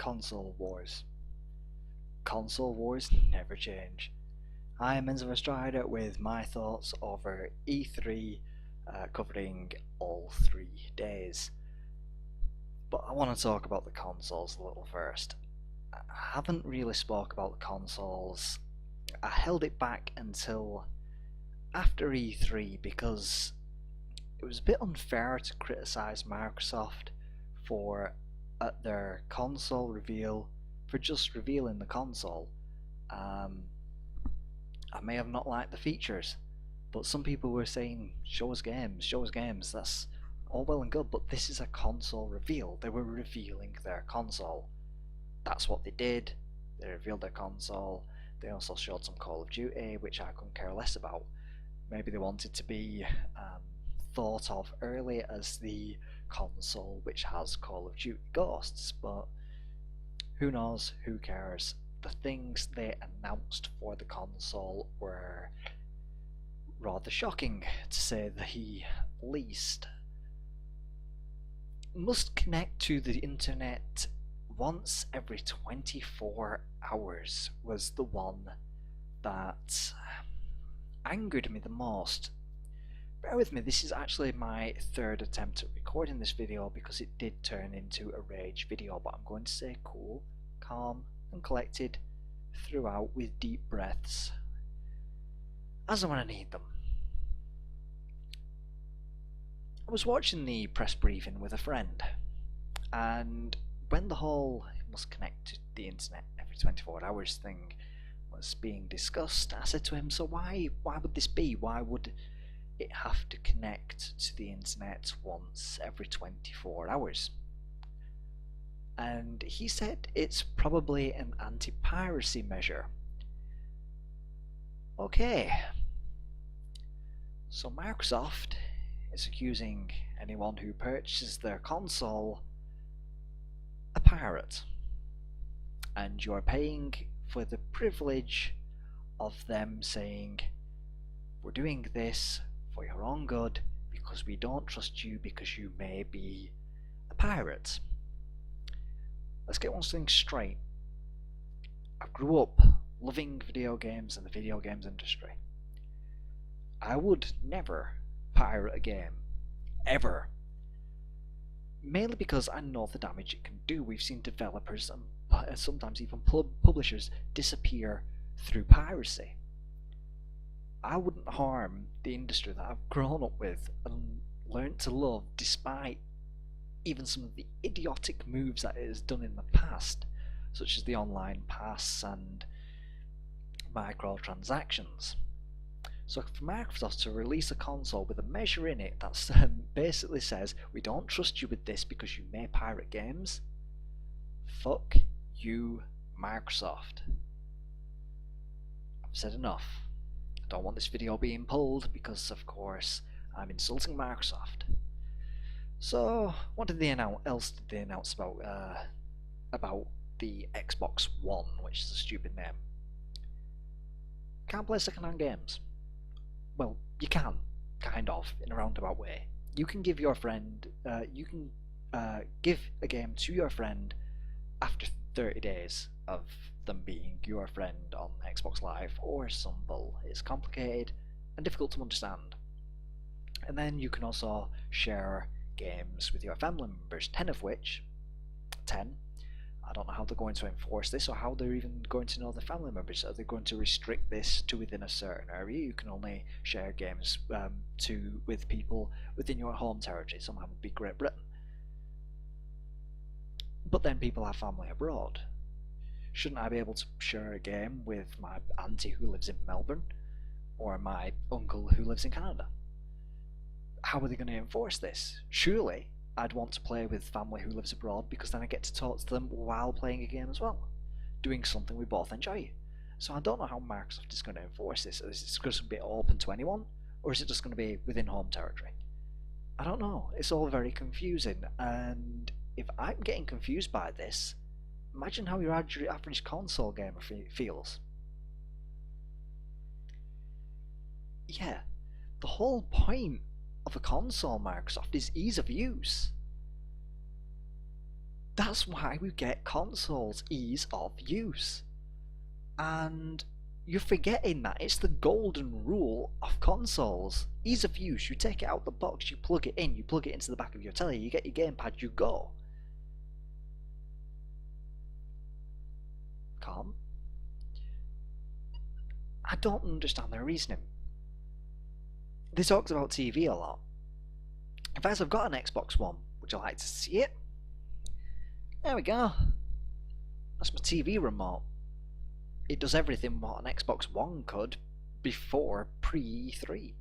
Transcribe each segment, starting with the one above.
Console Wars. Console Wars never change. I am Enzo Strider with my thoughts over E3, covering all 3 days. But I want to talk about the consoles a little first. I haven't really spoke about the consoles. I held it back until after E3 because it was a bit unfair to criticise Microsoft for at their console reveal for just revealing the console. I may have not liked the features, but some people were saying, show us games, that's all well and good, but this is a console reveal. They were revealing their console. That's what they did. They revealed their console. They also showed some Call of Duty, which I couldn't care less about. Maybe they wanted to be thought of early as the console which has Call of Duty Ghosts, but who knows, who cares. The things they announced for the console were rather shocking, to say the least. Must connect to the internet once every 24 hours was the one that angered me the most. Bear with me, this is actually my third attempt at recording this video because it did turn into a rage video, but I'm going to stay cool, calm and collected throughout with deep breaths as and when I need them. I was watching the press briefing with a friend, and when the whole must connect to the internet every 24 hours thing was being discussed, I said to him, so why would this be? Why would it have to connect to the internet once every 24 hours? And he said it's probably an anti-piracy measure. Okay, so Microsoft is accusing anyone who purchases their console a pirate, and you're paying for the privilege of them saying, we're doing this for your own good because we don't trust you because you may be a pirate. Let's get one thing straight. I grew up loving video games and the video games industry. I would never pirate a game, ever. Mainly because I know the damage it can do. We've seen developers and sometimes even publishers disappear through piracy. I wouldn't harm the industry that I've grown up with and learnt to love despite even some of the idiotic moves that it has done in the past, such as the online pass and microtransactions. So for Microsoft to release a console with a measure in it that basically says, we don't trust you with this because you may pirate games, fuck you, Microsoft. I've said enough. I don't want this video being pulled because, of course, I'm insulting Microsoft. So, what did they else did they announce about the Xbox One, which is a stupid name? Can't play second-hand games. Well, you can, kind of, in a roundabout way. You can give your friend, give a game to your friend after 30 days of them being your friend on Xbox Live or Humble. It's complicated and difficult to understand. And then you can also share games with your family members, 10 of which, I don't know how they're going to enforce this or how they're even going to know the family members. Are they going to restrict this to within a certain area? You can only share games with people within your home territory. Some would be Great Britain. But then people have family abroad. Shouldn't I be able to share a game with my auntie who lives in Melbourne or my uncle who lives in Canada? How are they going to enforce this? Surely I'd want to play with family who lives abroad because then I get to talk to them while playing a game as well, doing something we both enjoy. So I don't know how Microsoft is going to enforce this. Is it going to be open to anyone, or is it just going to be within home territory? I don't know. It's all very confusing, and if I'm getting confused by this, imagine how your average console gamer feels. Yeah, the whole point of a console, Microsoft, is ease of use. That's why we get consoles, ease of use. And you're forgetting that it's the golden rule of consoles. Ease of use, you take it out the box, you plug it in, you plug it into the back of your telly, you get your gamepad, you go. Calm. I don't understand their reasoning. They talked about TV a lot. In fact, I've got an Xbox One. Would you like to see it? There we go. That's my TV remote. It does everything what an Xbox One could before pre-E3.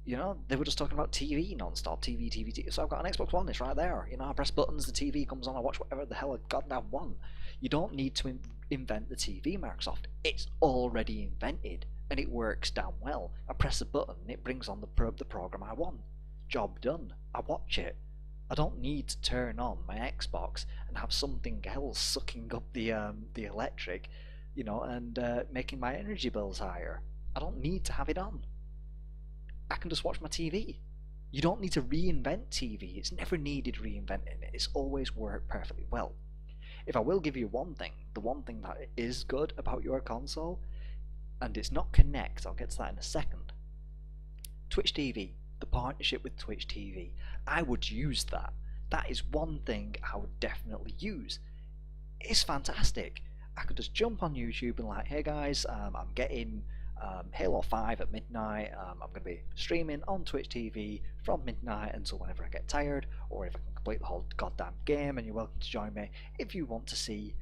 You know, they were just talking about TV non-stop, TV. So I've got an Xbox One, it's right there. You know, I press buttons, the TV comes on, I watch whatever the hell I goddamn want. You don't need to invent the TV, Microsoft. It's already invented, and it works damn well. I press a button, and it brings on the program I want. Job done. I watch it. I don't need to turn on my Xbox and have something else sucking up the electric, you know, and making my energy bills higher. I don't need to have it on. I can just watch my TV. You don't need to reinvent TV. It's never needed reinventing. It's always worked perfectly well. If I will give you one thing, the one thing that is good about your console, and it's not Kinect, I'll get to that in a second. Twitch TV, the partnership with Twitch TV. I would use that. That is one thing I would definitely use. It's fantastic. I could just jump on YouTube and like, hey guys, I'm getting Halo 5 at midnight. I'm going to be streaming on Twitch TV from midnight until whenever I get tired, or if I can complete the whole goddamn game, and you're welcome to join me if you want to see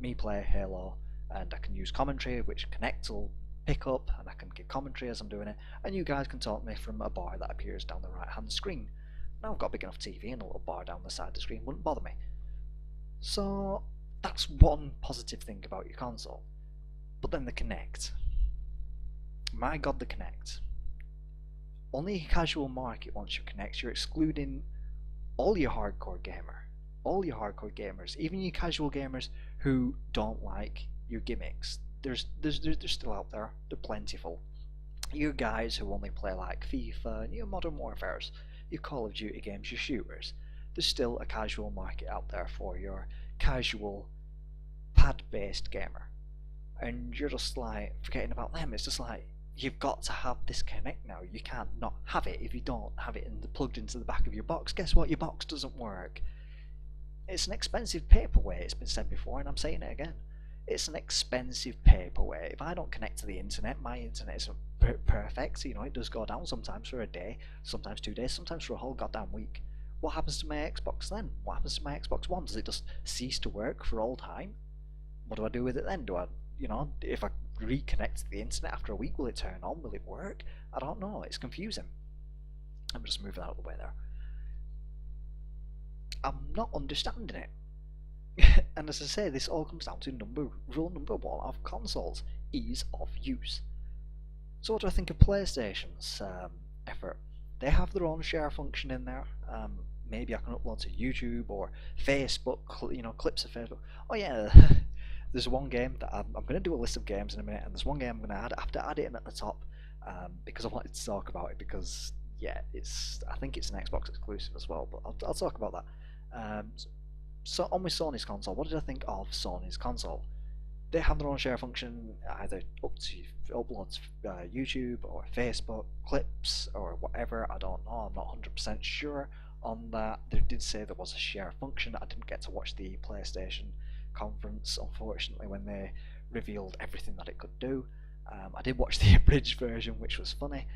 me play Halo. And I can use commentary, which Kinect will pick up, and I can give commentary as I'm doing it, and you guys can talk to me from a bar that appears down the right hand screen. Now I've got a big enough TV, and a little bar down the side of the screen wouldn't bother me. So that's one positive thing about your console. But then the Kinect. My god, the Kinect. Only a casual market wants your Kinect. You're excluding all your hardcore gamers, even your casual gamers who don't like your gimmicks. They're still out there. They're plentiful. You guys who only play like FIFA and your Modern Warfares, your Call of Duty games, your shooters. There's still a casual market out there for your casual pad-based gamer, and you're just like forgetting about them. It's just like, you've got to have this Kinect now. You can't not have it. If you don't have it plugged into the back of your box, guess what? Your box doesn't work. It's an expensive paperweight. It's been said before, and I'm saying it again. It's an expensive paperweight. If I don't connect to the internet, my internet isn't perfect. You know, it does go down sometimes for a day, sometimes 2 days, sometimes for a whole goddamn week. What happens to my Xbox then? What happens to my Xbox One? Does it just cease to work for all time? What do I do with it then? Do I, you know, if I reconnect to the internet after a week, will it turn on? Will it work? I don't know. It's confusing. I'm just moving that out of the way there. I'm not understanding it. And as I say, this all comes down to rule number one of consoles: ease of use. So what do I think of PlayStation's effort? They have their own share function in there. Maybe I can upload to YouTube or Facebook, you know, clips of Facebook. Oh yeah, there's one game that I'm going to do a list of games in a minute, and there's one game I'm going to have to add it in at the top because I wanted to talk about it, because yeah, I think it's an Xbox exclusive as well, but I'll talk about that. So on with Sony's console, what did I think of Sony's console? They have their own share function, either upload to YouTube or Facebook, clips or whatever, I don't know, I'm not 100% sure on that. They did say there was a share function. I didn't get to watch the PlayStation conference, unfortunately, when they revealed everything that it could do. I did watch the abridged version, which was funny,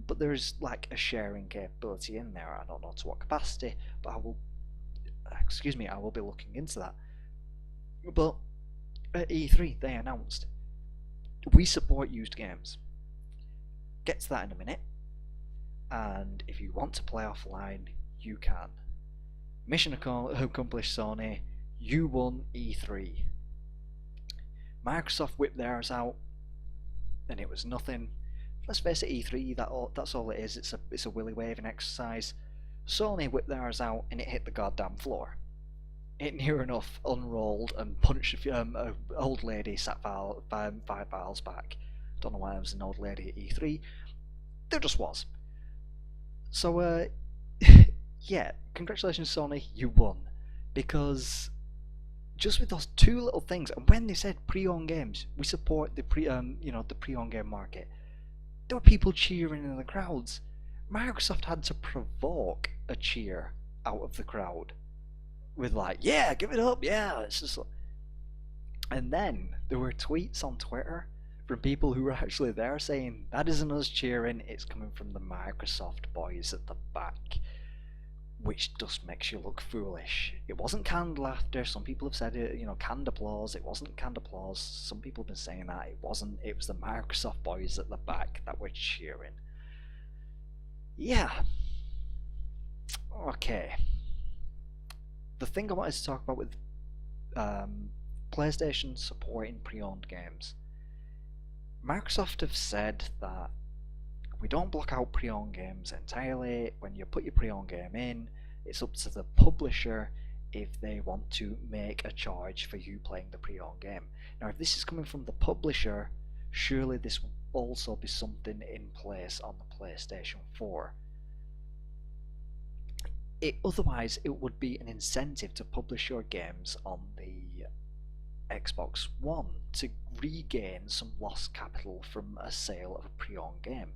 but there is like a sharing capability in there. I don't know to what capacity, but I will be looking into that. But at E3 they announced, we support used games. Get to that in a minute. And if you want to play offline, you can. Mission accomplished, Sony. You won E3. Microsoft whipped theirs out, and it was nothing. Let's face it, E3, that's all it is. It's a willy waving exercise. Sony whipped theirs out, and it hit the goddamn floor. It near enough unrolled and punched an old lady sat 5 files back. Don't know why there was an old lady at E3. There just was. So, yeah, congratulations Sony, you won. because just with those two little things, and when they said pre-owned games, we support the the pre-owned game market, there were people cheering in the crowds. Microsoft had to provoke a cheer out of the crowd with like, yeah, give it up, yeah. It's just, and then there were tweets on Twitter from people who were actually there saying that isn't us cheering, it's coming from the Microsoft boys at the back, which just makes you look foolish. It wasn't canned laughter. Some people have said it, canned applause. It wasn't canned applause. Some people have been saying that. It wasn't. It was the Microsoft boys at the back that were cheering. Yeah. Okay. The thing I wanted to talk about with PlayStation supporting pre-owned games. Microsoft have said that we don't block out pre-owned games entirely. When you put your pre-owned game in, it's up to the publisher if they want to make a charge for you playing the pre-owned game. Now, if this is coming from the publisher, surely this will also be something in place on the PlayStation 4. Otherwise, it would be an incentive to publish your games on the Xbox One to regain some lost capital from a sale of a pre-owned game.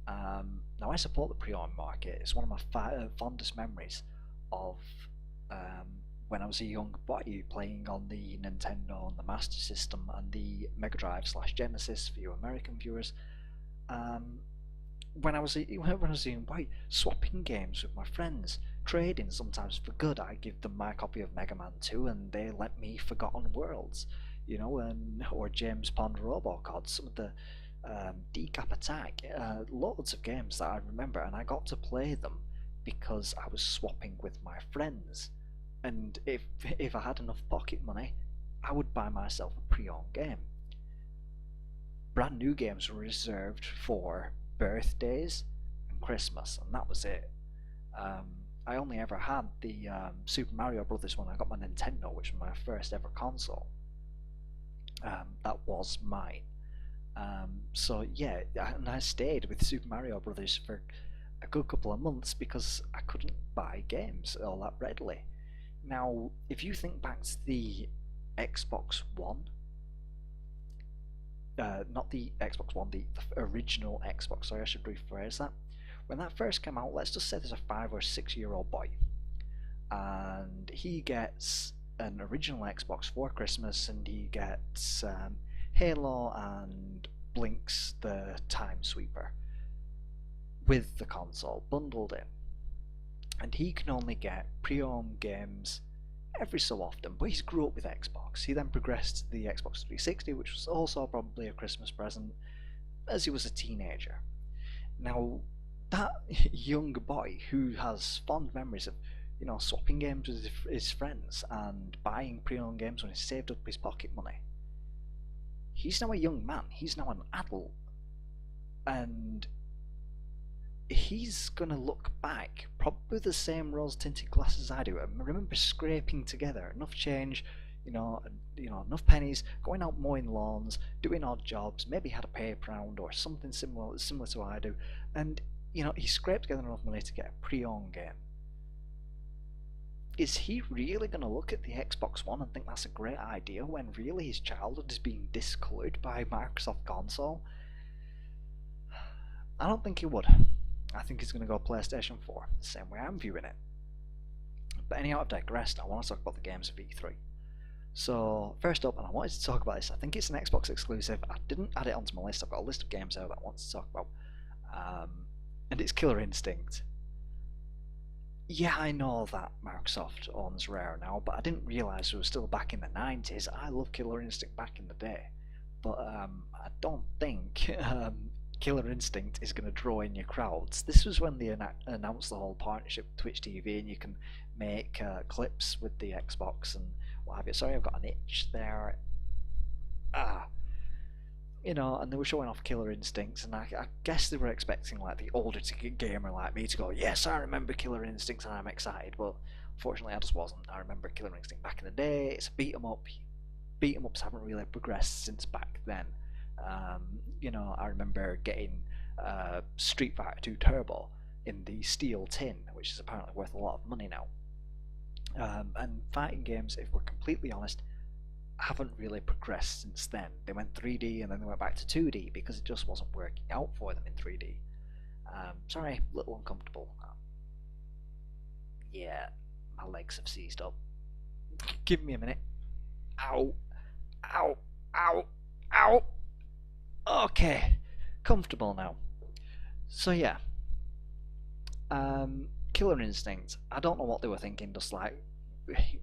Now, I support the pre-owned market. It's one of my fondest memories of when I was a young boy playing on the Nintendo and the Master System and the Mega Drive / Genesis for you American viewers. When I was a young boy, swapping games with my friends, trading sometimes for good. I give them my copy of Mega Man 2 and they let me Forgotten Worlds, or James Pond Robocod, some of the Decap Attack, loads of games that I remember, and I got to play them because I was swapping with my friends. And if I had enough pocket money, I would buy myself a pre-owned game. Brand new games were reserved for birthdays and Christmas, and that was it. I only ever had the Super Mario Brothers when I got my Nintendo, which was my first ever console. That was mine. So yeah, and I stayed with Super Mario Brothers for a good couple of months because I couldn't buy games all that readily. Now, if you think back to the Xbox One, not the Xbox One, the original Xbox, sorry, I should rephrase that. When that first came out, let's just say there's a 5 or 6 year old boy, and he gets an original Xbox for Christmas, and he gets Halo and Blink's the Time Sweeper with the console bundled in, and he can only get pre-owned games every so often, but he's grew up with Xbox. He then progressed to the Xbox 360, which was also probably a Christmas present as he was a teenager. Now, that young boy who has fond memories of swapping games with his friends and buying pre-owned games when he saved up his pocket money, he's now a young man, he's now an adult, and he's gonna look back probably with the same rose-tinted glasses I do. I remember scraping together enough change, enough pennies, going out mowing lawns, doing odd jobs, maybe had a paper round or something similar to what I do, and he scraped together enough money to get a pre-owned game. Is he really going to look at the Xbox One and think that's a great idea when really his childhood is being discoloured by Microsoft console? I don't think he would. I think he's going to go PlayStation 4, the same way I'm viewing it. But anyhow, I've digressed. I want to talk about the games of E3. So, first up, and I wanted to talk about this, I think it's an Xbox exclusive. I didn't add it onto my list. I've got a list of games there that I want to talk about. And it's Killer Instinct. Yeah, I know that Microsoft owns Rare now, but I didn't realise it was still back in the 90s. I loved Killer Instinct back in the day. But I don't think Killer Instinct is going to draw in your crowds. This was when they announced the whole partnership with Twitch TV, and you can make clips with the Xbox and what have you. Sorry, I've got an itch there. And they were showing off Killer Instincts, and I guess they were expecting like the older gamer like me to go, yes, I remember Killer Instincts and I'm excited, but unfortunately I just wasn't. I remember Killer Instinct back in the day. It's a beat 'em up. Beat 'em ups haven't really progressed since back then. I remember getting Street Fighter 2 Turbo in the steel tin, which is apparently worth a lot of money now. And fighting games, if we're completely honest, haven't really progressed since then. They went 3D and then they went back to 2D because it just wasn't working out for them in 3D. Sorry, a little uncomfortable. Yeah, my legs have seized up. Give me a minute. Ow, ow, ow, ow. Okay, comfortable now. So yeah, Killer Instinct. I don't know what they were thinking. Just like,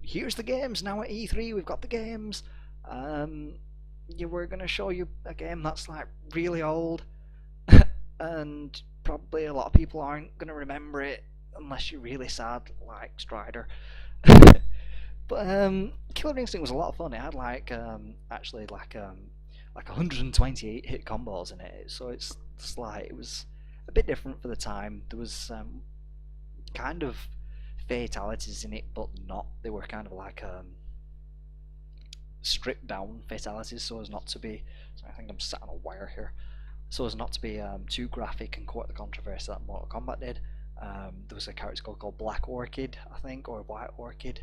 here's the games now at E3. We've got the games. You were gonna show you a game that's like really old, and probably a lot of people aren't gonna remember it unless you're really sad, like Strider. But Killer Instinct was a lot of fun. It had like actually like 128 hit combos in it, so it's just like it was a bit different for the time. There was kind of fatalities in it, but not. They were kind of like stripped down fatalities, so as not to be. So I think I'm sat on a wire here, so as not to be too graphic and quite the controversy that Mortal Kombat did. There was a character called Black Orchid, I think, or White Orchid,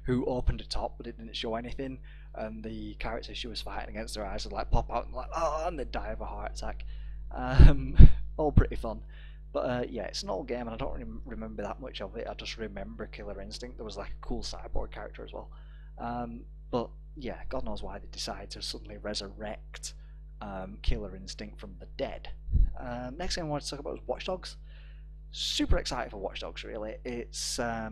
who opened a top but it didn't show anything, and the character she was fighting against, their eyes would like pop out and like oh, and they'd die of a heart attack. All pretty fun. But yeah, it's an old game and I don't remember that much of it. I just remember Killer Instinct. There was like a cool cyborg character as well. But yeah, God knows why they decided to suddenly resurrect Killer Instinct from the dead. Next thing I wanted to talk about was Watch Dogs. Super excited for Watch Dogs, really. It's a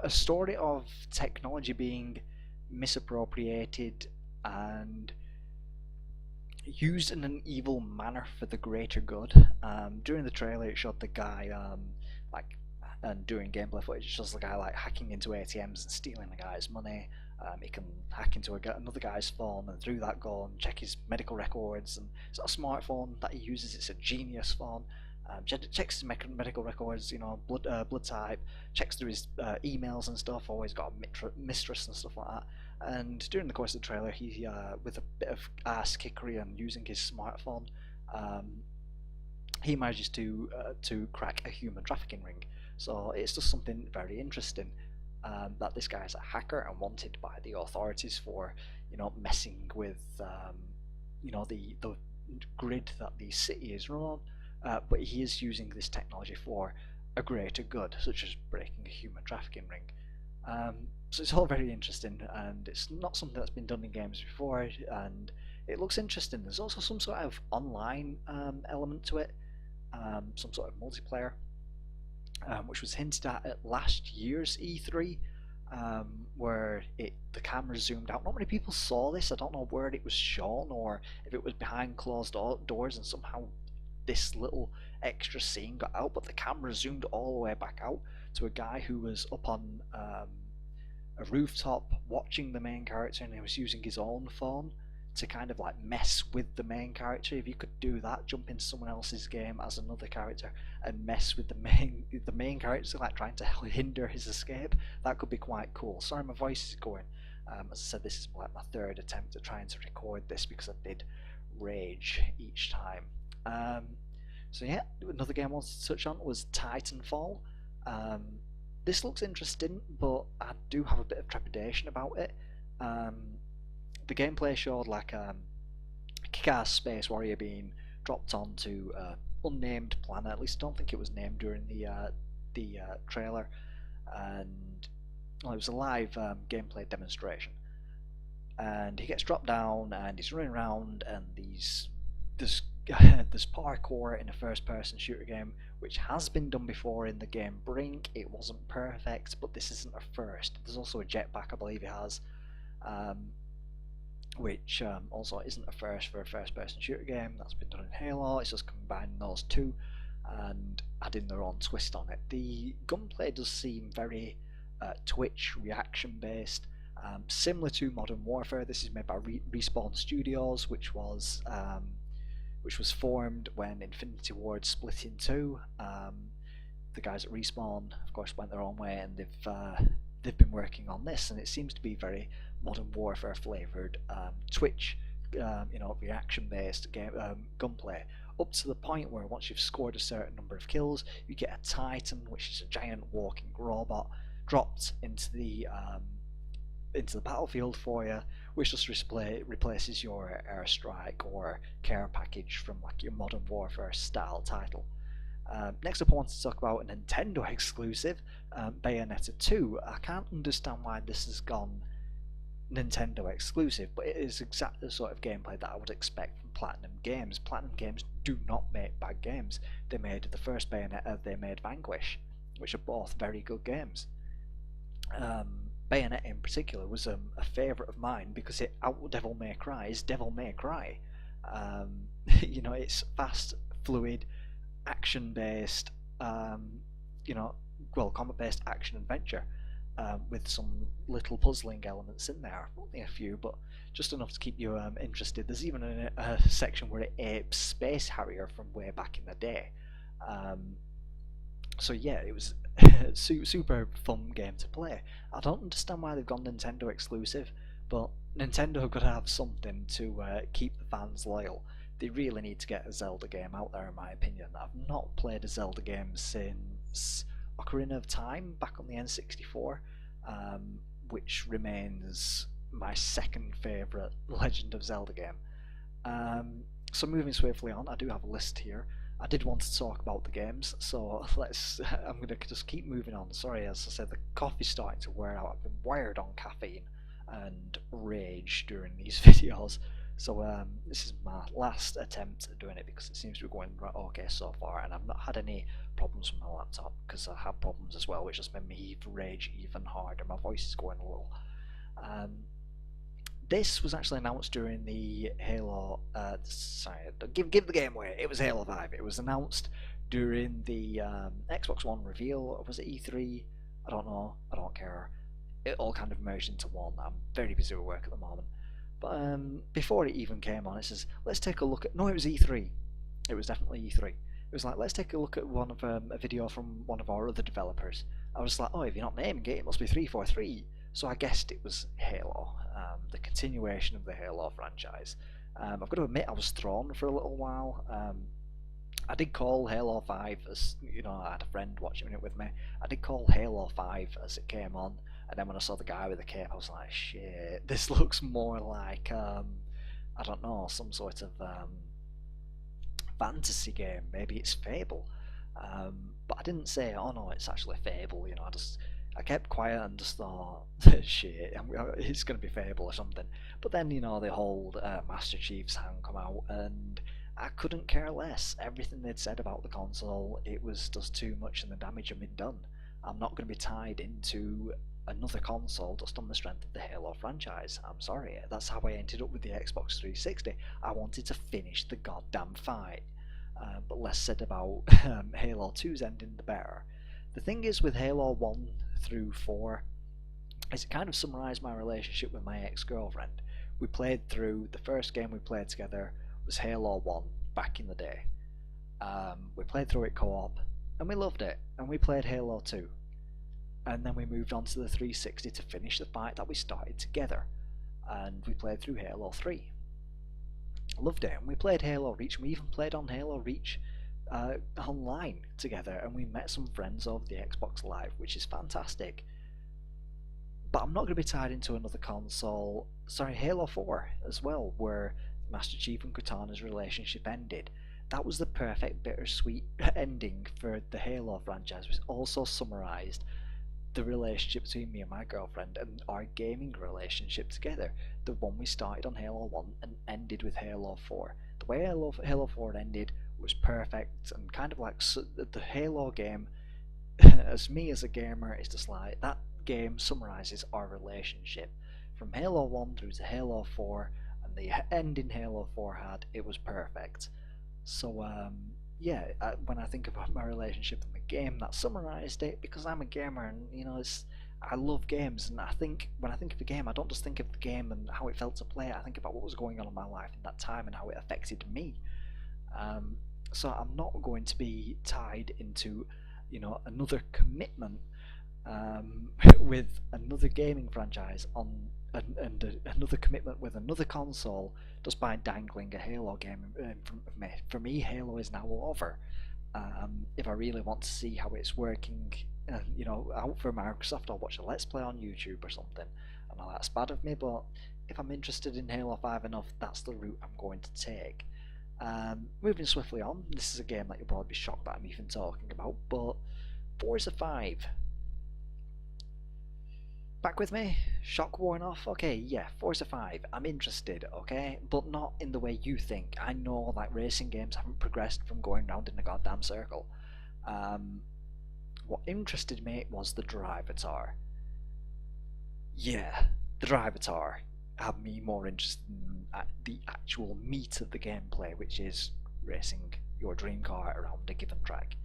story of technology being misappropriated and used in an evil manner for the greater good. During the trailer, it showed the guy and doing gameplay footage, it shows the guy like hacking into ATMs and stealing the guy's money. He can hack into another guy's phone and through that go and check his medical records. And it's not a smartphone that he uses; it's a Genius phone. Checks his medical records, blood type, checks through his emails and stuff. Always got a mistress and stuff like that. And during the course of the trailer, he, with a bit of ass kickery and using his smartphone, he manages to crack a human trafficking ring. So it's just something very interesting that this guy is a hacker and wanted by the authorities for, messing with, the grid that the city is run on. But he is using this technology for a greater good, such as breaking a human trafficking ring. So it's all very interesting, and it's not something that's been done in games before, and it looks interesting. There's also some sort of online element to it, some sort of multiplayer, which was hinted at last year's E3, where the camera zoomed out. Not many people saw this. I don't know where it was shown, or if it was behind closed doors and somehow this little extra scene got out, but the camera zoomed all the way back out to a guy who was up on a rooftop watching the main character, and he was using his own phone to kind of like mess with the main character. If you could do that, jump into someone else's game as another character and mess with the main character, like trying to hinder his escape, that could be quite cool. Sorry, my voice is going. As I said, this is like my third attempt at trying to record this because I did rage each time. So yeah, another game I wanted to touch on was Titanfall. This looks interesting, but I do have a bit of trepidation about it. The gameplay showed like a kick-ass space warrior being dropped onto an unnamed planet. At least I don't think it was named during the trailer, and it was a live gameplay demonstration. And he gets dropped down, and he's running around, and there's parkour in a first-person shooter game, which has been done before in the game Brink. It wasn't perfect, but this isn't a first. There's also a jetpack, I believe it has, which also isn't a first for a first-person shooter game. That's been done in Halo. It's just combining those two and adding their own twist on it. The gunplay does seem very Twitch reaction-based, similar to Modern Warfare. This is made by Respawn Studios, which was formed when Infinity Ward split in two. The guys at Respawn, of course, went their own way, and they've been working on this, and it seems to be very Modern Warfare flavoured Twitch, reaction-based game gunplay. Up to the point where once you've scored a certain number of kills, you get a Titan, which is a giant walking robot, dropped into the battlefield for you, which just replaces your airstrike or care package from like your Modern Warfare style title. Next up I want to talk about a Nintendo exclusive, Bayonetta 2. I can't understand why this has gone Nintendo exclusive, but it is exactly the sort of gameplay that I would expect from Platinum Games. Platinum Games do not make bad games. They made the first Bayonetta, they made Vanquish, which are both very good games. Bayonetta in particular was a favourite of mine because it out Devil May Cry is Devil May Cry. You know, it's fast, fluid, action-based, combat-based action adventure. With some little puzzling elements in there. Only a few, but just enough to keep you interested. There's even a section where it apes Space Harrier from way back in the day. So yeah, it was a super fun game to play. I don't understand why they've gone Nintendo exclusive, but Nintendo have got to have something to keep the fans loyal. They really need to get a Zelda game out there, in my opinion. I've not played a Zelda game since Ocarina of Time back on the N64, which remains my second favourite Legend of Zelda game. So moving swiftly on, I do have a list here. I did want to talk about the games, so I'm going to just keep moving on. Sorry, as I said, the coffee's starting to wear out. I've been wired on caffeine and rage during these videos. So this is my last attempt at doing it because it seems to be going right okay so far, and I've not had any problems with my laptop because I had problems as well, which just made me rage even harder. My voice is going a little. This was actually announced during the Halo. Give the game away. It was Halo 5. It was announced during the Xbox One reveal. Was it E3? I don't know. I don't care. It all kind of merged into one. I'm very busy with work at the moment. But before it even came on, it says, let's take a look at... No, it was E3. It was definitely E3. It was like, let's take a look at one of a video from one of our other developers. I was like, oh, if you're not naming it, it must be 343. So I guessed it was Halo, the continuation of the Halo franchise. I've got to admit, I was thrown for a little while. I did call Halo 5 as, you know, I had a friend watching it with me. I did call Halo 5 as it came on. And then when I saw the guy with the cape, I was like, shit, this looks more like, I don't know, some sort of fantasy game. Maybe it's Fable. But I didn't say, oh no, it's actually Fable, you know, I kept quiet and just thought, shit, it's going to be Fable or something. But then, you know, the whole Master Chief's hand come out, and I couldn't care less. Everything they'd said about the console, it was just too much and the damage had been done. I'm not going to be tied into another console just on the strength of the Halo franchise. I'm sorry, that's how I ended up with the Xbox 360. I wanted to finish the goddamn fight. But less said about Halo 2's ending, the better. The thing is with Halo 1 through 4 is it kind of summarised my relationship with my ex-girlfriend. We played through, the first game we played together was Halo 1 back in the day. We played through it co-op and we loved it, and we played Halo 2. And then we moved on to the 360 to finish the fight that we started together, and we played through Halo 3. Loved it, and we played Halo Reach, and we even played on Halo Reach online together, and we met some friends over the Xbox Live, which is fantastic. But I'm not going to be tied into another console. Sorry, Halo 4 as well, where Master Chief and Cortana's relationship ended. That was the perfect bittersweet ending for the Halo franchise, which also summarised the relationship between me and my girlfriend and our gaming relationship together. The one we started on Halo 1 and ended with Halo 4. The way Halo 4 ended was perfect, and kind of like the Halo game, as me as a gamer, is just like, that game summarises our relationship. From Halo 1 through to Halo 4, and the ending Halo 4 had, it was perfect. So yeah, when I think about my relationship in the game, that summarised it, because I'm a gamer, and you know, I love games, and I think when I think of a game, I don't just think of the game and how it felt to play it. I think about what was going on in my life in that time and how it affected me. So I'm not going to be tied into, you know, another commitment with another gaming franchise on and another commitment with another console just by dangling a Halo game in front of me. For me, Halo is now over. If I really want to see how it's working you know, out for Microsoft, I'll watch a Let's Play on YouTube or something. I know that's bad of me, but if I'm interested in Halo 5 enough, that's the route I'm going to take. Moving swiftly on, this is a game that you'll probably be shocked that I'm even talking about, but Forza 5. Back with me? Shock worn off? Okay, yeah, Forza 5. I'm interested, okay? But not in the way you think. I know that racing games haven't progressed from going round in a goddamn circle. What interested me was the Drivatar. Yeah, the Drivatar had me more interested in the actual meat of the gameplay, which is racing your dream car around a given track.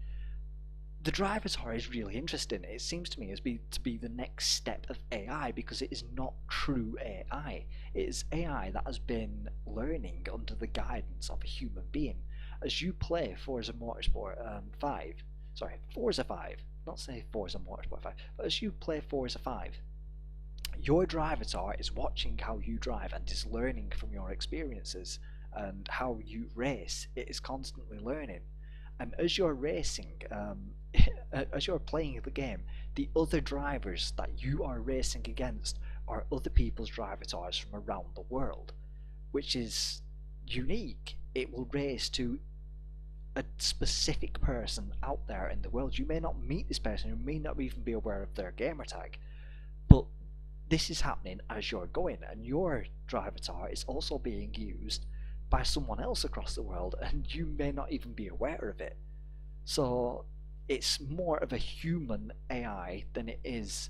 The Drivatar is really interesting. It seems to me to be the next step of AI because it is not true AI. It is AI that has been learning under the guidance of a human being. As you play Forza Motorsport 5, sorry, Forza 5, not say Forza Motorsport 5, but as you play Forza 5, your Drivatar is watching how you drive and is learning from your experiences and how you race. It is constantly learning. And as you're racing, as you're playing the game, the other drivers that you are racing against are other people's Drivatars from around the world, which is unique. It will race to a specific person out there in the world. You may not meet this person, you may not even be aware of their gamer tag, but this is happening as you're going, and your Drivatar is also being used by someone else across the world, and you may not even be aware of it. So it's more of a human AI than it is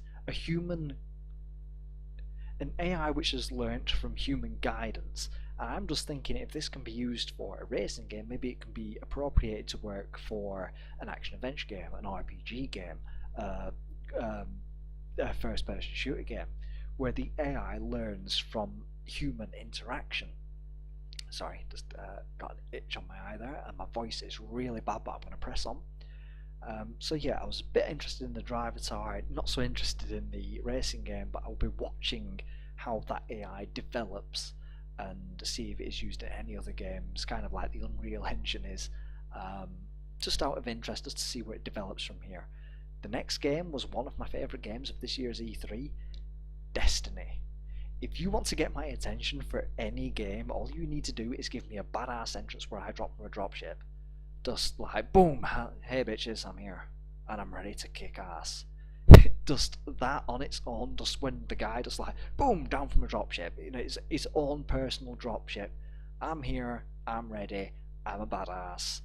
an AI which has learnt from human guidance. And I'm just thinking if this can be used for a racing game, maybe it can be appropriated to work for an action adventure game, an RPG game, a first person shooter game, where the AI learns from human interaction. Sorry, just got an itch on my eye there, and my voice is really bad, but I'm going to press on. So yeah, I was a bit interested in the Drivatar, not so interested in the racing game, but I'll be watching how that AI develops and see if it is used in any other games, kind of like the Unreal Engine is, just out of interest, just to see where it develops from here. The next game was one of my favourite games of this year's E3, Destiny. If you want to get my attention for any game, all you need to do is give me a badass entrance where I drop from a dropship. Just like, boom, hey bitches, I'm here, and I'm ready to kick ass. Just that on its own, just when the guy just like, boom, down from a dropship, you know, it's his own personal dropship. I'm here, I'm ready, I'm a badass,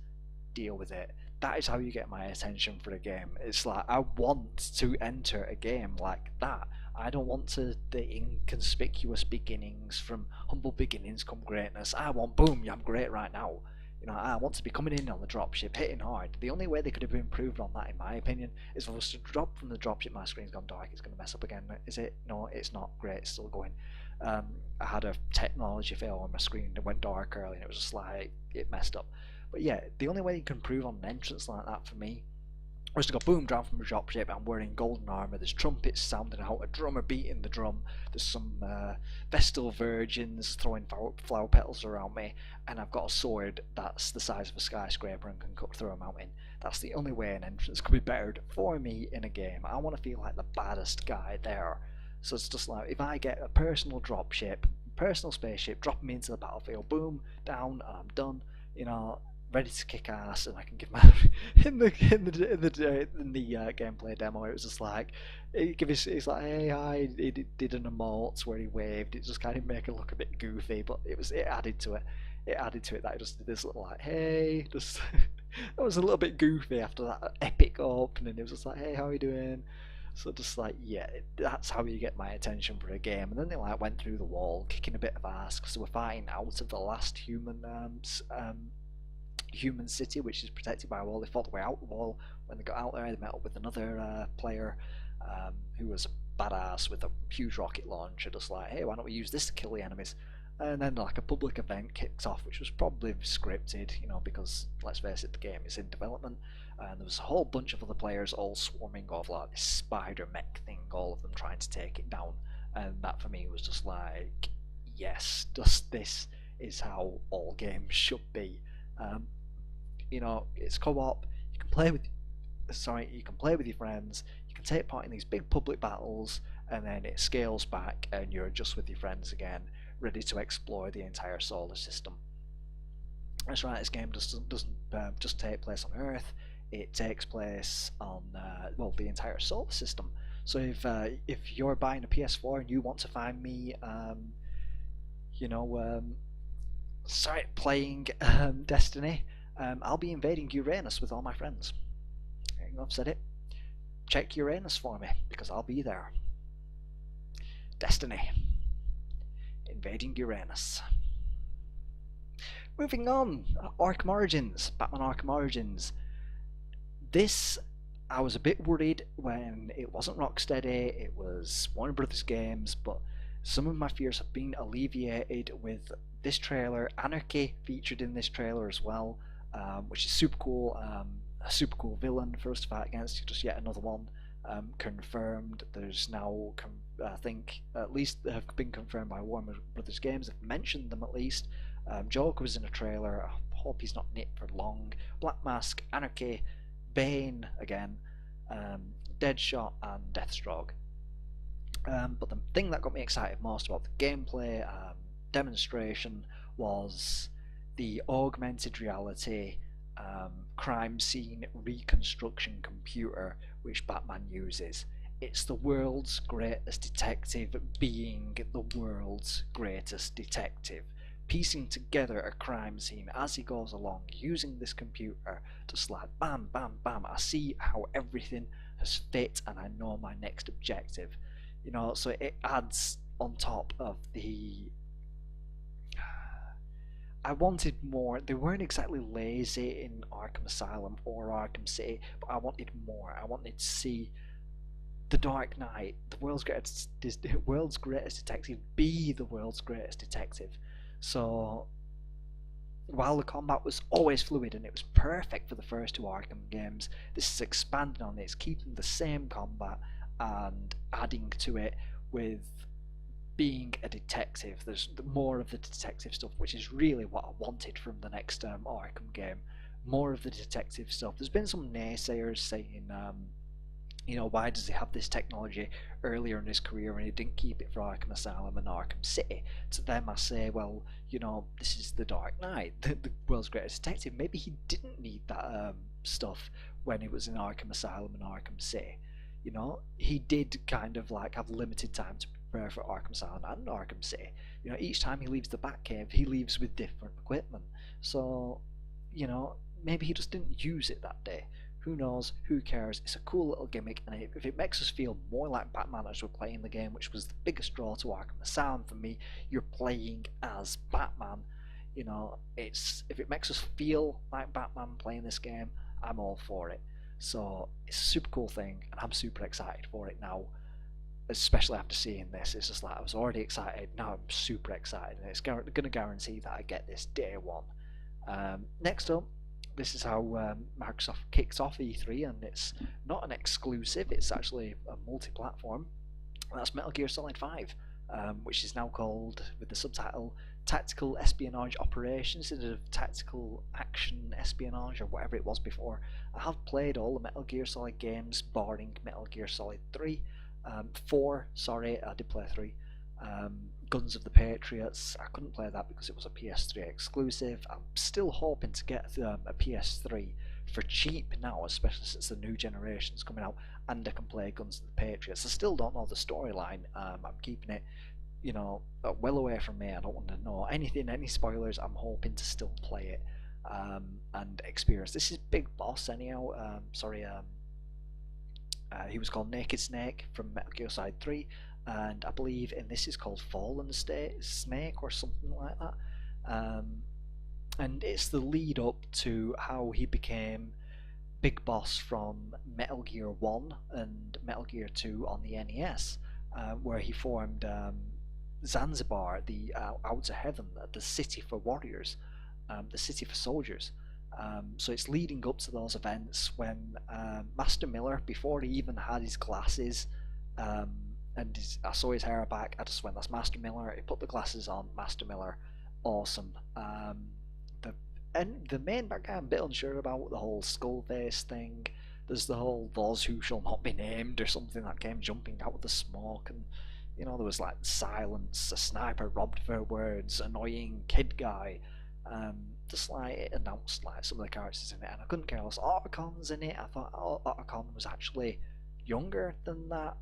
deal with it. That is how you get my attention for a game. It's like, I want to enter a game like that. I don't want the inconspicuous beginnings. From humble beginnings come greatness. I want, boom, yeah, I'm great right now. You know, I want to be coming in on the dropship, hitting hard. The only way they could have improved on that, in my opinion, is if I was to drop from the dropship, my screen's gone dark, it's going to mess up again. Is it? No, it's not. Great, it's still going. I had a technology fail on my screen. It went dark early, and it was just like, it messed up. But yeah, the only way you can improve on an entrance like that for me was to go boom, down from a dropship. I'm wearing golden armor. There's trumpets sounding out, a drummer beating the drum. There's some Vestal virgins throwing flower petals around me, and I've got a sword that's the size of a skyscraper and can cut through a mountain. That's the only way an entrance could be bettered for me in a game. I want to feel like the baddest guy there. So it's just like, if I get a personal dropship, personal spaceship, dropping me into the battlefield, boom, down, and I'm done. You know, ready to kick ass, and I can give my in the gameplay demo. It was just like it's like, hey, I did an emote where he waved. It just kind of make it look a bit goofy, but it added to it. It added to it that I just did this little like, hey, just that was a little bit goofy after that epic opening. It was just like, hey, how are you doing? So just like, yeah, that's how you get my attention for a game. And then they like went through the wall, kicking a bit of ass because they were fighting out of the last human city, which is protected by a wall. They fought their way out the wall. When they got out there, they met up with another player who was a badass with a huge rocket launcher, just like, hey, why don't we use this to kill the enemies? And then like a public event kicks off, which was probably scripted, you know, because let's face it, the game is in development. And there was a whole bunch of other players all swarming off like this spider mech thing, all of them trying to take it down. And that for me was just like, yes, just this is how all games should be. You know, it's co-op. You can play with sorry, you can play with your friends, you can take part in these big public battles, and then it scales back and you're just with your friends again, ready to explore the entire solar system. That's right, this game doesn't just take place on Earth, it takes place on, well, the entire solar system. So if you're buying a PS4 and you want to find me, you know, start playing Destiny, I'll be invading Uranus with all my friends. I've said it. Check Uranus for me, because I'll be there. Destiny. Invading Uranus. Moving on, Arkham Origins, Batman Arkham Origins. This, I was a bit worried when it wasn't Rocksteady, it was Warner Brothers Games, but some of my fears have been alleviated with this trailer. Anarchy featured in this trailer as well, which is super cool. A super cool villain for us to fight against, just yet another one confirmed. There's now, I think, at least have been confirmed by Warner Brothers Games, have mentioned them at least. Joker was in a trailer, I hope he's not in it for long. Black Mask, Anarchy, Bane again, Deadshot and Deathstroke. But the thing that got me excited most about the gameplay demonstration was the augmented reality crime scene reconstruction computer which Batman uses. It's the world's greatest detective being the world's greatest detective, piecing together a crime scene as he goes along, using this computer to slide bam bam bam. I see how everything has fit and I know my next objective. You know, so it adds on top of the, I wanted more. They weren't exactly lazy in Arkham Asylum or Arkham City, but I wanted more. I wanted to see the Dark Knight, the world's greatest detective, be the world's greatest detective. So while the combat was always fluid and it was perfect for the first two Arkham games, this is expanding on it. It's keeping the same combat and adding to it with being a detective. There's more of the detective stuff, which is really what I wanted from the next Arkham game. More of the detective stuff. There's been some naysayers saying, you know, why does he have this technology earlier in his career and he didn't keep it for Arkham Asylum and Arkham City? To them I say, well, you know, this is the Dark Knight, the world's greatest detective. Maybe he didn't need that stuff when he was in Arkham Asylum and Arkham City. You know, he did kind of like have limited time to prepare for Arkham Asylum and Arkham City. You know, each time he leaves the Batcave, he leaves with different equipment. So, you know, maybe he just didn't use it that day. Who knows? Who cares? It's a cool little gimmick, and if it makes us feel more like Batman as we're playing the game, which was the biggest draw to Arkham Asylum for me, you're playing as Batman. You know, if it makes us feel like Batman playing this game, I'm all for it. So it's a super cool thing, and I'm super excited for it now. Especially after seeing this, it's just like I was already excited. Now I'm super excited, and it's going to guarantee that I get this day one. Next up, this is how Microsoft kicks off E3, and it's not an exclusive, it's actually a multi-platform. That's Metal Gear Solid 5, which is now called, with the subtitle, Tactical Espionage Operations instead of Tactical Action Espionage, or whatever it was before. I have played all the Metal Gear Solid games, barring Metal Gear Solid 3. 4, sorry, I did play 3. Guns of the Patriots, I couldn't play that because it was a PS3 exclusive. I'm still hoping to get a PS3 for cheap now, especially since the new generation's coming out and I can play Guns of the Patriots. I still don't know the storyline. I'm keeping it, you know, well away from me. I don't want to know anything, any spoilers. I'm hoping to still play it and experience. This is Big Boss anyhow. He was called Naked Snake from Metal Gear Solid 3, and I believe in this is called Fallen Snake or something like that. And it's the lead up to how he became Big Boss from Metal Gear 1 and Metal Gear 2 on the NES, where he formed Zanzibar, the Outer Heaven, the city for warriors, the city for soldiers. So it's leading up to those events when Master Miller, before he even had his glasses, and I saw his hair back, I just went, that's Master Miller. He put the glasses on, Master Miller, awesome. The main background, I'm a bit unsure about the whole skull face thing. there's the whole "those who shall not be named" or something that came jumping out of the smoke, and there was like silence, a sniper robbed for words, annoying kid guy. Just like it announced like some of the characters in it, and I couldn't care less. Ottocon's in it. I thought Ottocon was actually younger than that,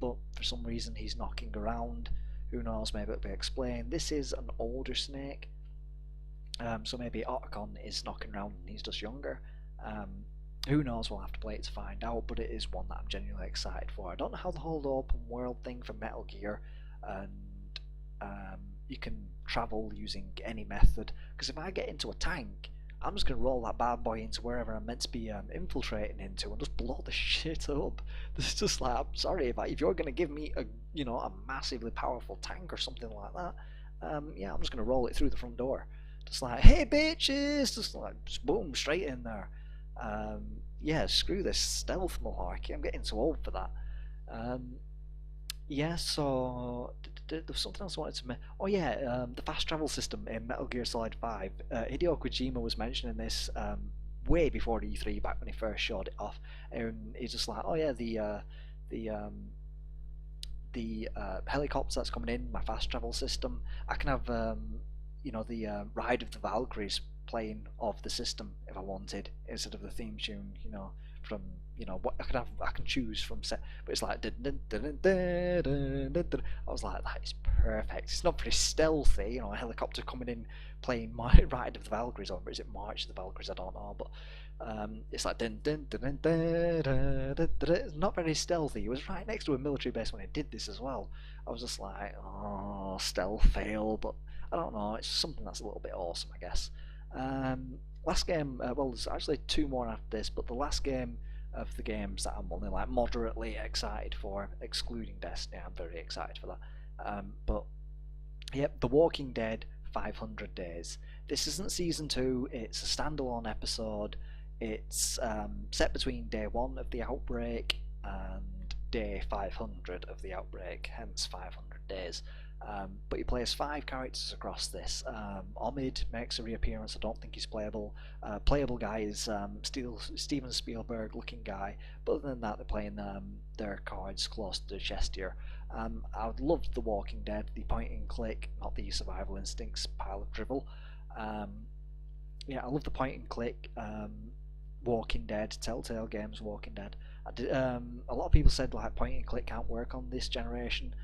but for some reason he's knocking around. Who knows? Maybe it'll be explained. This is an older Snake, so maybe Ottocon is knocking around and he's just younger. Who knows? We'll have to play it to find out, but it is one that I'm genuinely excited for. I don't know how the whole open world thing for Metal Gear, and you can travel using any method, because if I get into a tank, I'm just going to roll that bad boy into wherever I'm meant to be infiltrating into and just blow the shit up. It's just like, I'm sorry, if you're going to give me a massively powerful tank or something like that, yeah, I'm just going to roll it through the front door. Just like, hey bitches, just boom, straight in there. Yeah, screw this stealth malarkey, I'm getting too old for that. Yeah, so there was something else I wanted to mention. Oh yeah, the fast travel system in Metal Gear Solid 5. Hideo Kojima was mentioning this way before the E3, back when he first showed it off, and he's just like, oh yeah, the helicopter that's coming in, my fast travel system, I can have the Ride of the Valkyries playing off the system if I wanted, instead of the theme tune, from what I can choose from set, but it's like I was like, that is perfect. It's not very stealthy, a helicopter coming in playing my Ride of the Valkyries, or is it March of the Valkyries, I don't know, but it's like it's not very stealthy. It was right next to a military base when it did this as well. I was just like, oh, stealth fail, but I don't know, it's something that's a little bit awesome, I guess. Last game, well, there's actually two more after this, but the last game of the games that I'm only like moderately excited for, excluding Destiny, I'm very excited for that. But yep, The Walking Dead 500 Days. This isn't season 2, it's a standalone episode. It's set between day 1 of the outbreak and day 500 of the outbreak, hence 500 days. But he plays 5 characters across this. Omid makes a reappearance. I don't think he's playable. Playable guy is Steven Spielberg looking guy, but other than that, they're playing their cards close to the chest here. I would love The Walking Dead, the point and click, not the survival instincts pile of drivel. Yeah, I love the point and click Walking Dead, Telltale Games Walking Dead. A lot of people said like point and click can't work on this generation.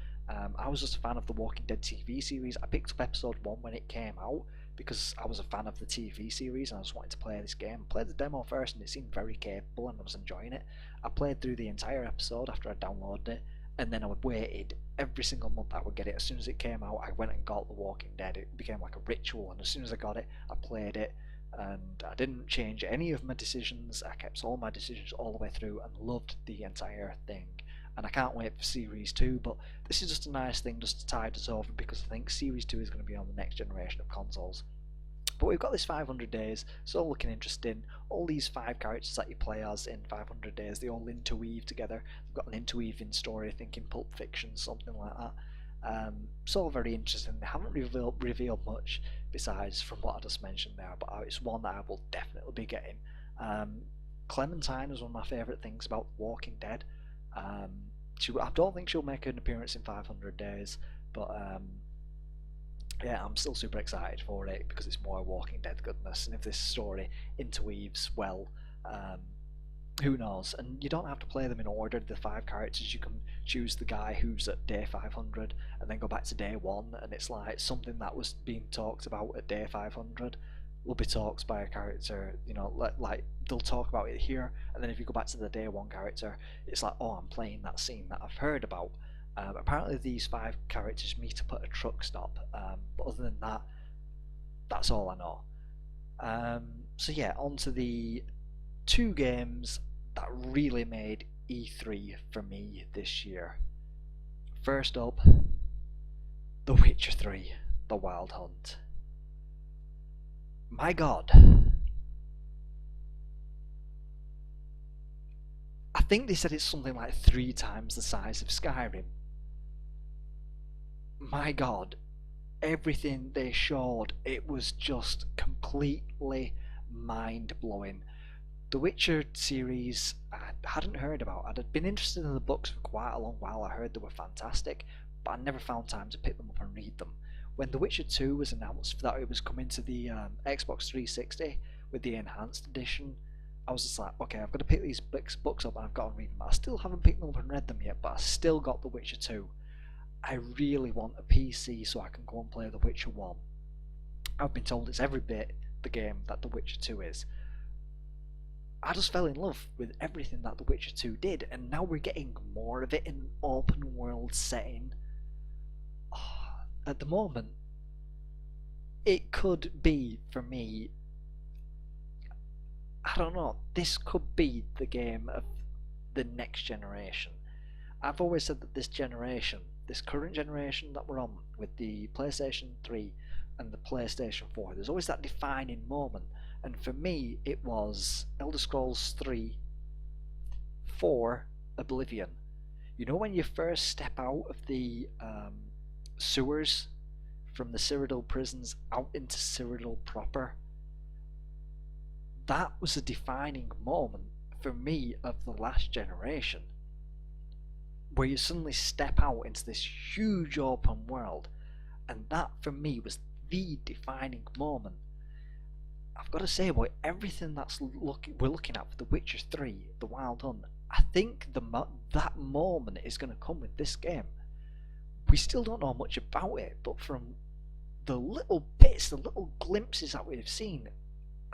I was just a fan of the Walking Dead TV series. I picked up episode 1 when it came out because I was a fan of the TV series and I just wanted to play this game. I played the demo first and it seemed very capable and I was enjoying it. I played through the entire episode after I downloaded it, and then I would waited every single month I would get it. As soon as it came out, I went and got The Walking Dead. It became like a ritual, and as soon as I got it, I played it, and I didn't change any of my decisions. I kept all my decisions all the way through and loved the entire thing. And I can't wait for Series 2, but this is just a nice thing just to tide us over, because I think Series 2 is going to be on the next generation of consoles. But we've got this 500 days, it's all looking interesting. All these 5 characters that you play as in 500 days, they all interweave together. They've got an interweaving story, thinking Pulp Fiction, something like that. It's all very interesting. They haven't revealed much besides from what I just mentioned there, but it's one that I will definitely be getting. Clementine is one of my favourite things about Walking Dead. I don't think she'll make an appearance in 500 days, but yeah, I'm still super excited for it because it's more Walking Dead goodness, and if this story interweaves well, who knows? And you don't have to play them in order, the 5 characters. You can choose the guy who's at day 500 and then go back to day 1, and it's like something that was being talked about at day 500 will be talked by a character, like they'll talk about it here, and then if you go back to the day 1 character, it's like, oh, I'm playing that scene that I've heard about. Apparently these 5 characters meet up at a truck stop, but other than that, that's all I know. So yeah, on to the 2 games that really made E3 for me this year. First up, The Witcher 3, The Wild Hunt. My god, I think they said it's something like 3 times the size of Skyrim. My god, everything they showed, it was just completely mind-blowing. The Witcher series I hadn't heard about. I'd been interested in the books for quite a long while. I heard they were fantastic, but I never found time to pick them up and read them. When The Witcher 2 was announced that it was coming to the Xbox 360 with the enhanced edition, I was just like, okay, I've got to pick these books up and I've got to read them. I still haven't picked them up and read them yet, but I still got The Witcher 2. I really want a PC so I can go and play The Witcher 1. I've been told it's every bit the game that The Witcher 2 is. I just fell in love with everything that The Witcher 2 did, and now we're getting more of it in an open world setting. Oh, at the moment, it could be, for me, I don't know, this could be the game of the next generation. I've always said that this generation, this current generation that we're on, with the PlayStation 3 and the PlayStation 4, there's always that defining moment. And for me, it was Elder Scrolls 3, 4, Oblivion. You know when you first step out of the sewers from the Cyrodiil prisons out into Cyrodiil proper? That was a defining moment for me of the last generation, where you suddenly step out into this huge open world, and that for me was the defining moment. I've got to say, boy, everything we're looking at for The Witcher 3, The Wild Hunt, I think that moment is going to come with this game. We still don't know much about it, but from the little bits, the little glimpses that we've seen,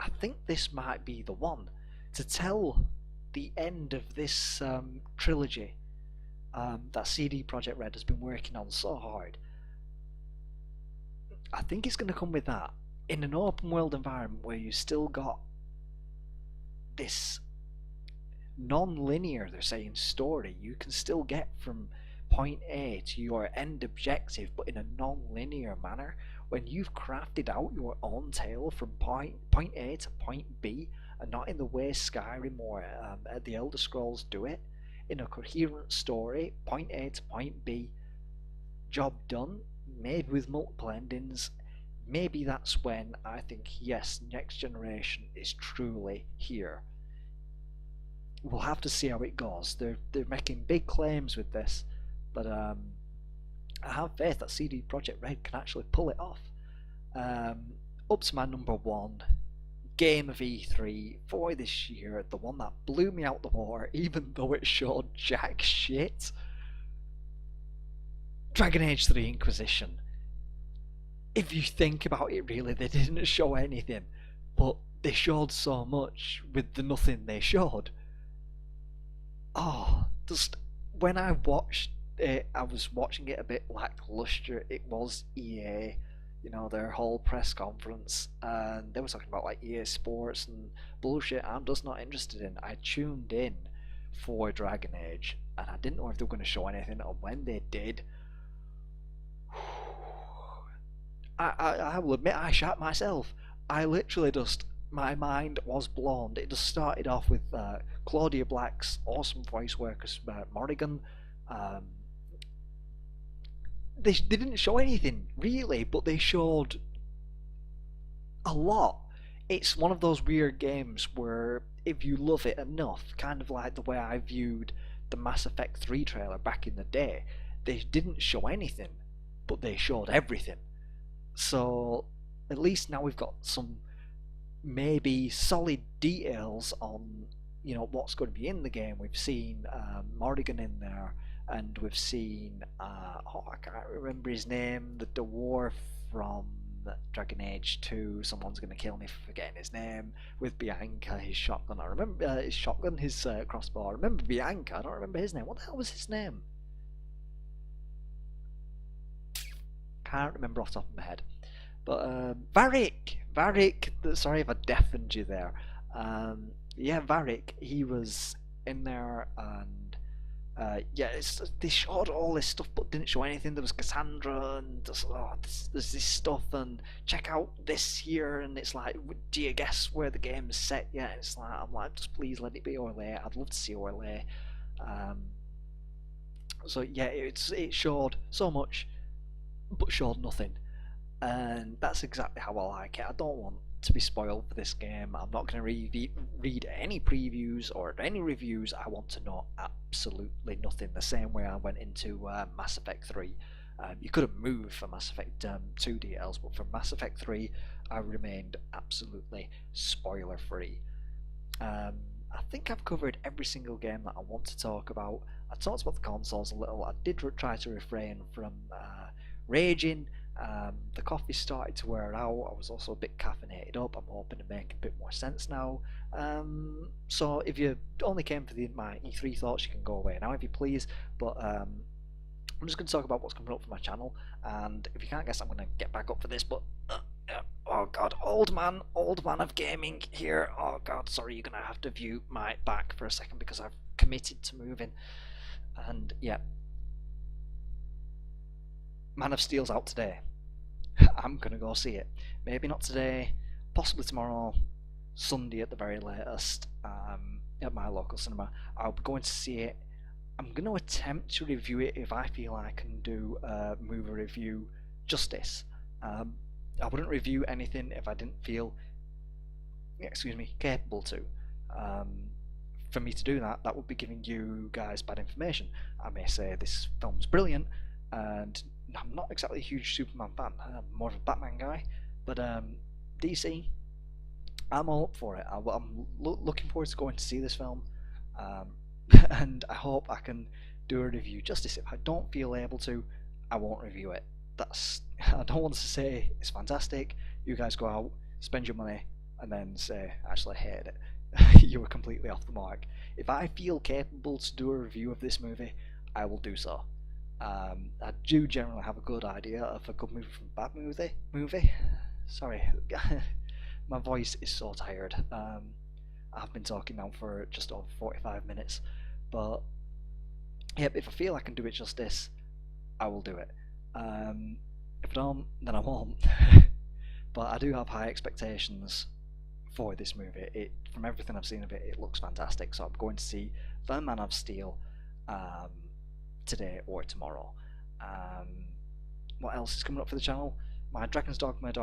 I think this might be the one to tell the end of this trilogy that CD Projekt Red has been working on so hard. I think it's going to come with that, in an open world environment where you still got this non-linear, they're saying, story. You can still get from point A to your end objective, but in a non-linear manner. When you've crafted out your own tale from point A to point B, and not in the way Skyrim or the Elder Scrolls do it, in a coherent story, point A to point B, job done, maybe with multiple endings. Maybe that's when I think, yes, next generation is truly here. We'll have to see how it goes. They're making big claims with this, but I have faith that CD Projekt Red can actually pull it off. Up to my number one game of E3 for this year, the one that blew me out the water, even though it showed jack shit. Dragon Age 3 Inquisition. If you think about it, really, they didn't show anything, but they showed so much with the nothing they showed. Oh, just when I watched it, I was watching it a bit lackluster. It was EA, you know, their whole press conference, and they were talking about like EA Sports and bullshit I'm just not interested in. I tuned in for Dragon Age, and I didn't know if they were going to show anything, and when they did, I will admit I shat myself. I literally just, my mind was blown. It just started off with Claudia Black's awesome voice work as Morrigan. They didn't show anything really, but they showed a lot. It's one of those weird games where if you love it enough, kind of like the way I viewed the Mass Effect 3 trailer back in the day, they didn't show anything, but they showed everything. So at least now we've got some maybe solid details on, you know, what's going to be in the game. We've seen Morrigan in there, and we've seen I can't remember his name, the dwarf from Dragon Age 2. Someone's going to kill me for forgetting his name. With Bianca, his shotgun. I remember his shotgun, his crossbow. I remember Bianca. I don't remember his name. What the hell was his name? Can't remember off the top of my head. But Varric, sorry if I deafened you there. Yeah, Varric, he was in there, and yeah, they showed all this stuff but didn't show anything. There was Cassandra, and there's this stuff, and check out this here, and it's like, do you guess where the game's set yet? It's like, I'm like, just please let it be Orlais. I'd love to see Orlais. So yeah, it showed so much but showed nothing. and that's exactly how I like it. I don't want to be spoiled for this game. I'm not going to read any previews or any reviews. I want to know absolutely nothing. The same way I went into Mass Effect 3. You could have moved for Mass Effect 2 details, but for Mass Effect 3, I remained absolutely spoiler free. I think I've covered every single game that I want to talk about. I talked about the consoles a little. I did try to refrain from raging. The coffee started to wear out. I was also a bit caffeinated up. I'm hoping to make a bit more sense now. So if you only came for my E3 thoughts, you can go away now if you please. But I'm just going to talk about what's coming up for my channel. And if you can't guess, I'm going to get back up for this. But oh god, old man of gaming here. Oh god, sorry, you're going to have to view my back for a second because I've committed to moving. And yeah, Man of Steel's out today. I'm gonna go see it. Maybe not today, possibly tomorrow, Sunday at the very latest, at my local cinema. I'll be going to see it. I'm going to attempt to review it if I feel I can do a movie review justice. I wouldn't review anything if I didn't feel, capable to. For me to do that, that would be giving you guys bad information. I may say this film's brilliant, and I'm not exactly a huge Superman fan. I'm more of a Batman guy, but DC, I'm all up for it. I'm looking forward to going to see this film, and I hope I can do a review justice. If I don't feel able to, I won't review it. I don't want to say it's fantastic. You guys go out, spend your money, and then say, actually, I hated it. You were completely off the mark. If I feel capable to do a review of this movie, I will do so. I do generally have a good idea of a good movie from a bad movie. Sorry, my voice is so tired. I've been talking now for just over 45 minutes, but yep, if I feel I can do it justice, I will do it. If I don't, then I won't. But I do have high expectations for this movie. From everything I've seen of it, it looks fantastic. So I'm going to see The Man of Steel today or tomorrow. What else is coming up for the channel? My Dragon's Dogma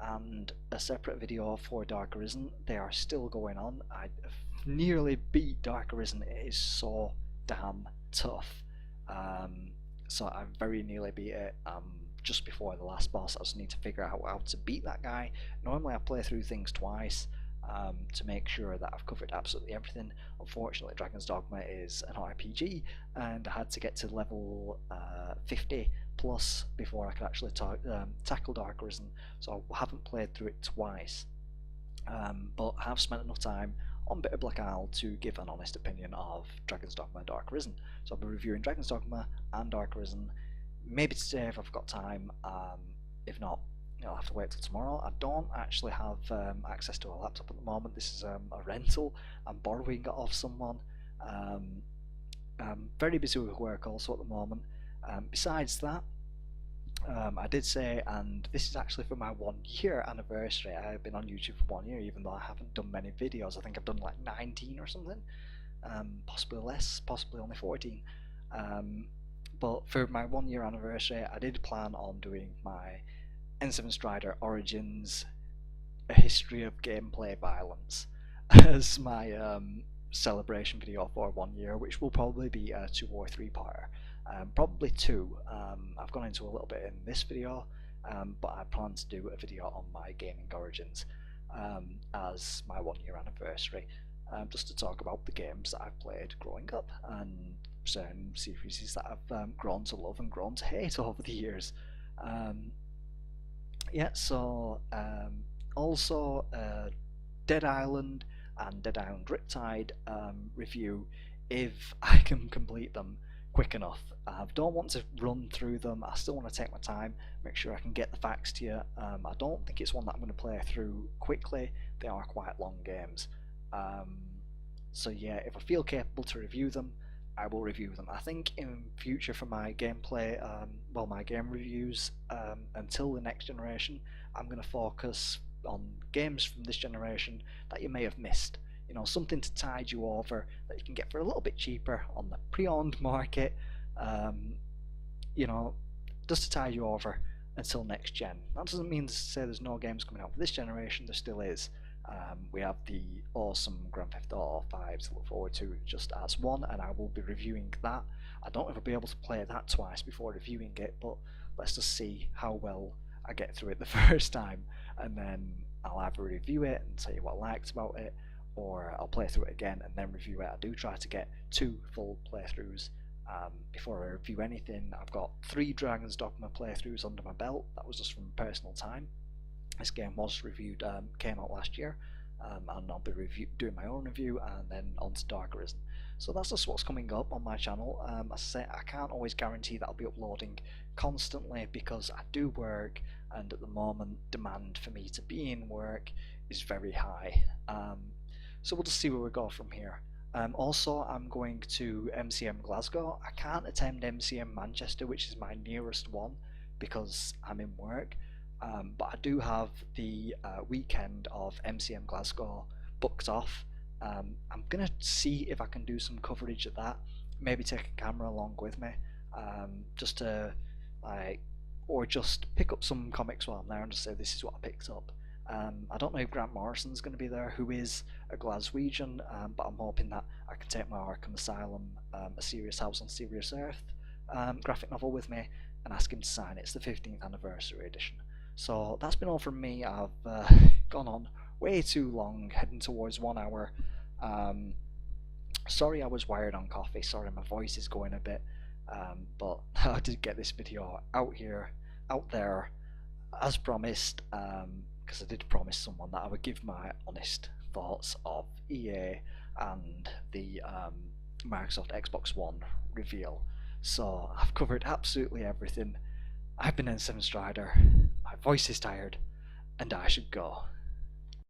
and a separate video for Dark Arisen. They are still going on. I nearly beat Dark Arisen. It is so damn tough. So I very nearly beat it. Just before the last boss. I just need to figure out how to beat that guy. Normally I play through things twice to make sure that I've covered absolutely everything. Unfortunately, Dragon's Dogma is an RPG, and I had to get to level 50 plus before I could actually tackle Dark Arisen, so I haven't played through it twice. But I have spent enough time on Bitter Black Isle to give an honest opinion of Dragon's Dogma and Dark Arisen. So I'll be reviewing Dragon's Dogma and Dark Arisen maybe today if I've got time. If not, I'll have to wait till tomorrow. I don't actually have access to a laptop at the moment. This is a rental. I'm borrowing it off someone. I'm very busy with work also at the moment. Besides that, I did say, and this is actually for my 1 year anniversary. I've been on YouTube for 1 year, even though I haven't done many videos. I think I've done like 19 or something, possibly less, possibly only 14. But for my 1 year anniversary, I did plan on doing my N7 Strider Origins, A History of Gameplay Violence, as my celebration video for 1 year, which will probably be a 2 or 3 parter. Probably 2. I've gone into a little bit in this video, but I plan to do a video on my gaming origins as my 1 year anniversary, just to talk about the games that I've played growing up and certain series that I've grown to love and grown to hate over the years. Yeah, so also Dead Island and Dead Island Riptide review if I can complete them quick enough. I don't want to run through them. I still want to take my time, make sure I can get the facts to you. I don't think it's one that I'm going to play through quickly. They are quite long games. So yeah, if I feel capable to review them, I will review them. I think in future for my gameplay, my game reviews, until the next generation, I'm going to focus on games from this generation that you may have missed. Something to tide you over that you can get for a little bit cheaper on the pre-owned market. Just to tide you over. until next gen. That doesn't mean to say there's no games coming out for this generation, there still is. We have the awesome Grand Theft Auto 5 to look forward to just as one, and I will be reviewing that. I don't know if I'll be able to play that twice before reviewing it, but let's just see how well I get through it the first time, and then I'll either review it and tell you what I liked about it, or I'll play through it again and then review it. I do try to get 2 full playthroughs before I review anything. I've got 3 Dragon's Dogma playthroughs under my belt. That was just from personal time. This game was reviewed, came out last year, and I'll be doing my own review and then on to Dark Arisen. So that's just what's coming up on my channel. As I say, I can't always guarantee that I'll be uploading constantly because I do work, and at the moment demand for me to be in work is very high. So we'll just see where we go from here. Also, I'm going to MCM Glasgow. I can't attend MCM Manchester, which is my nearest one, because I'm in work. But I do have the weekend of MCM Glasgow booked off. I'm gonna see if I can do some coverage of that. Maybe take a camera along with me, just to or just pick up some comics while I'm there and just say this is what I picked up. I don't know if Grant Morrison's going to be there, who is a Glaswegian, but I'm hoping that I can take my Arkham Asylum, A Serious House on Serious Earth graphic novel with me and ask him to sign it. It's the 15th anniversary edition. So that's been all from me. I've gone on way too long, heading towards 1 hour. Sorry I was wired on coffee, sorry my voice is going a bit, but I did get this video out there, as promised, because I did promise someone that I would give my honest thoughts of EA and the Microsoft Xbox One reveal. So I've covered absolutely everything. I've been N7 Strider, my voice is tired, and I should go.